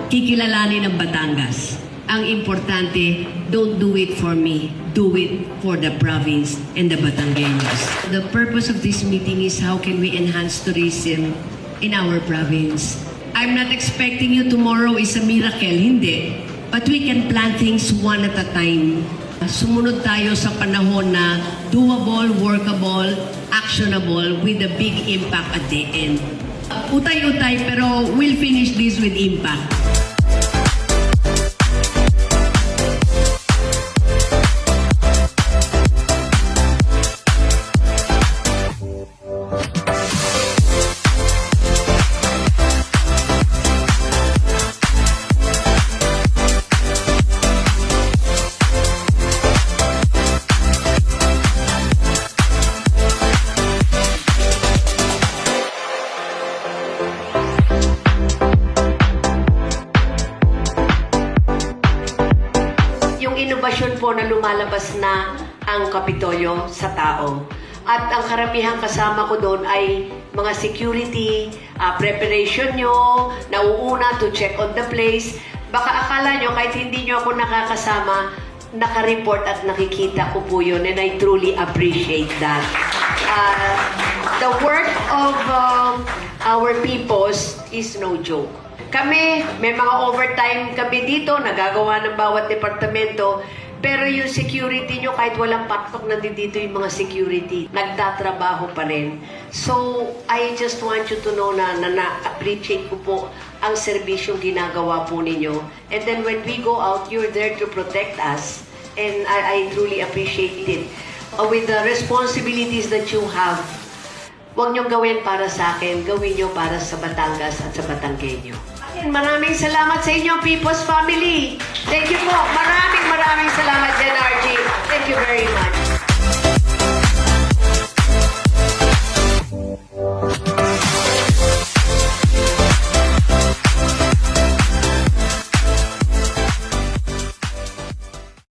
Kikilalanin ng Batangas. Ang importante, don't do it for me. Do it for the province and the Batangueños. The purpose of this meeting is how can we enhance tourism in our province. I'm not expecting you tomorrow is a miracle, hindi. But we can plan things one at a time. Sumunod tayo sa panahon na doable, workable, actionable with a big impact at the end. Utay-utay pero we'll finish this with impact. Inobasyon po na lumalabas na ang Kapitolyo sa tao. At ang karamihang kasama ko doon ay mga security, preparation nyo, nauuna to check on the place. Baka akala nyo kahit hindi nyo ako nakakasama, naka-report at nakikita ko po yun and I truly appreciate that. The work of our peoples is no joke. Kami, may mga overtime kami dito, nagagawa ng bawat departamento, pero yung security nyo, kahit walang patok nandito yung mga security, nagtatrabaho pa rin. So, I just want you to know na na-appreciate ko po ang serbisyong ginagawa po ninyo. And then when we go out, you're there to protect us. And I truly appreciate it. With the responsibilities that you have, huwag niyong gawin para sa akin, gawin niyo para sa Batangas at sa Batanggenyo. Maraming salamat sa inyo, People's Family. Thank you po. Maraming salamat, Jen RG. Thank you very much.